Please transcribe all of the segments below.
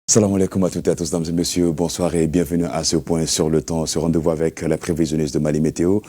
Salam alaikum à toutes et à tous, dames et messieurs. Bonsoir et bienvenue à ce point sur le temps, ce rendez-vous avec la prévisionniste de Mali Météo.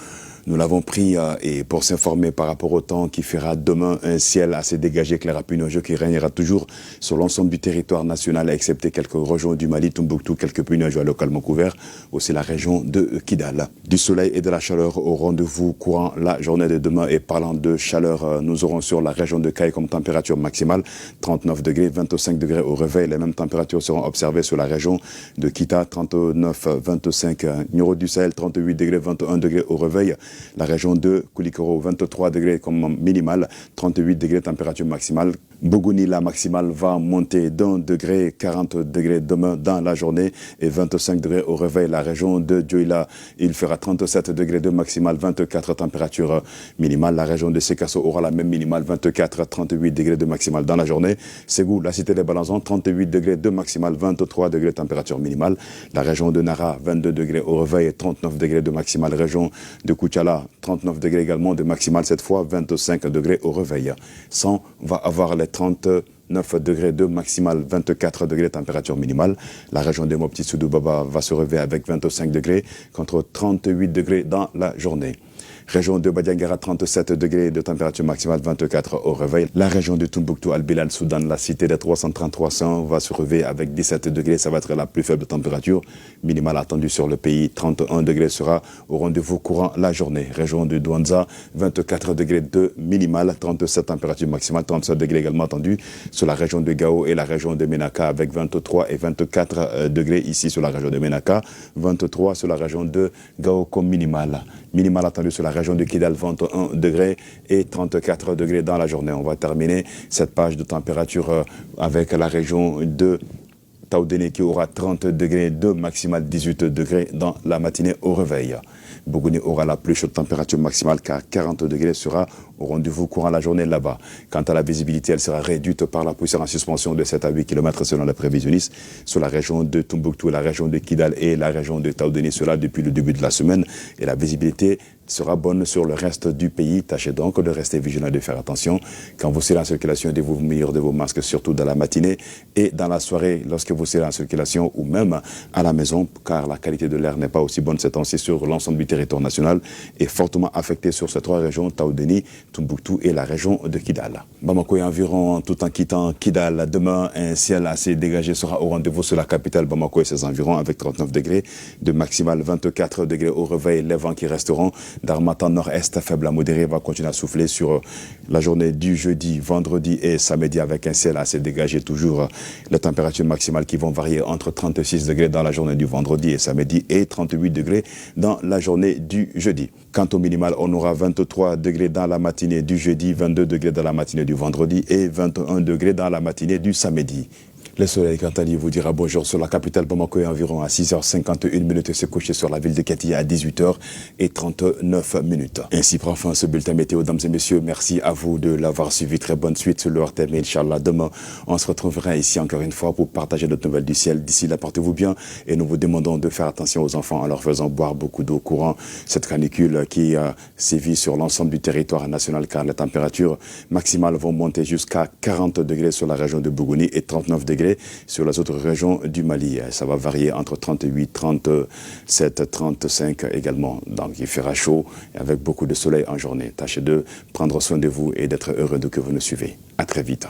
Nous l'avons pris et pour s'informer par rapport au temps qui fera demain un ciel assez dégagé, clair à nuageux qui régnera toujours sur l'ensemble du territoire national, excepté quelques régions du Mali, Tombouctou, quelques pluies nuageuses localement couverts, aussi la région de Kidal. Du soleil et de la chaleur au rendez-vous courant la journée de demain. Et parlant de chaleur, nous aurons sur la région de Kaye comme température maximale 39 degrés, 25 degrés au réveil. Les mêmes températures seront observées sur la région de Kita, 39, 25, Nioro du Sahel, 38 degrés, 21 degrés au réveil. La région de Koulikoro, 23 degrés comme minimal, 38 degrés température maximale. Bougouni, la maximale va monter d'1 degré, 40 degrés demain dans la journée et 25 degrés au réveil. La région de Dioïla, il fera 37 degrés de maximale, 24 température minimale. La région de Sekasso aura la même minimale, 24, 38 degrés de maximale dans la journée. Ségou, la cité des Balanzons, 38 degrés de maximale, 23 degrés température minimale. La région de Nara, 22 degrés au réveil et 39 degrés de maximale. Région de Koutchala, 39 degrés également de maximale, cette fois 25 degrés au réveil. 100 va avoir les 39 degrés de maximale, 24 degrés température minimale. La région de Mopti Soudoubaba va se réveiller avec 25 degrés contre 38 degrés dans la journée. Région de Badiangara, 37 degrés de température maximale, 24 au réveil. La région de Tombouctou, Al-Bilal, Soudan, la cité des 333 va se réveiller avec 17 degrés. Ça va être la plus faible température minimale attendue sur le pays. 31 degrés sera au rendez-vous courant la journée. Région de Douanza, 24 degrés de minimale, 37 température maximale, 37 degrés également attendus sur la région de Gao et la région de Menaka avec 23 et 24 degrés ici sur la région de Menaka, 23 sur la région de Gao comme minimale. Minimale attendue sur la région de Kidal, 21 degrés et 34 degrés dans la journée. On va terminer cette page de température avec la région de Taoudéné qui aura 30 degrés de maximale, 18 degrés dans la matinée au réveil. Bougouni aura la plus chaude température maximale car 40 degrés sera au rendez-vous courant la journée là-bas. Quant à la visibilité, elle sera réduite par la poussière en suspension de 7 à 8 km selon les prévisionnistes sur la région de Tombouctou, la région de Kidal et la région de Taoudéné, cela depuis le début de la semaine. Et la visibilité sera bonne sur le reste du pays. Tâchez donc de rester vigilant et de faire attention. Quand vous serez en circulation, de vous munir de vos masques, surtout dans la matinée et dans la soirée lorsque vous serez en circulation ou même à la maison, car la qualité de l'air n'est pas aussi bonne ces temps-ci sur l'ensemble du territoire national et fortement affectée sur ces 3 régions, Taoudéni, Tombouctou et la région de Kidal. Bamako est environ, tout en quittant Kidal, demain, un ciel assez dégagé sera au rendez-vous sur la capitale Bamako et ses environs avec 39 degrés de maximale, 24 degrés au réveil, les vents qui resteront d'Armatan nord-est faible à modéré va continuer à souffler sur la journée du jeudi, vendredi et samedi avec un ciel assez dégagé. Toujours les températures maximales qui vont varier entre 36 degrés dans la journée du vendredi et samedi et 38 degrés dans la journée du jeudi. Quant au minimal, on aura 23 degrés dans la matinée du jeudi, 22 degrés dans la matinée du vendredi et 21 degrés dans la matinée du samedi. Le soleil, quant à lui, vous dira bonjour sur la capitale Bamako et environ à 6h51 et se coucher sur la ville de Kati à 18h39. Ainsi prend fin ce bulletin météo, dames et messieurs. Merci à vous de l'avoir suivi. Très bonne suite sur le RTM. Inch'Allah, demain, on se retrouvera ici encore une fois pour partager notre nouvelle du ciel. D'ici là, portez-vous bien et nous vous demandons de faire attention aux enfants en leur faisant boire beaucoup d'eau courant. Cette canicule qui sévit sur l'ensemble du territoire national car les températures maximales vont monter jusqu'à 40 degrés sur la région de Bougouni et 39 degrés sur les autres régions du Mali. Ça va varier entre 38, 37, 35 également. Donc il fera chaud avec beaucoup de soleil en journée. Tâchez de prendre soin de vous et d'être heureux de que vous nous suivez. À très vite.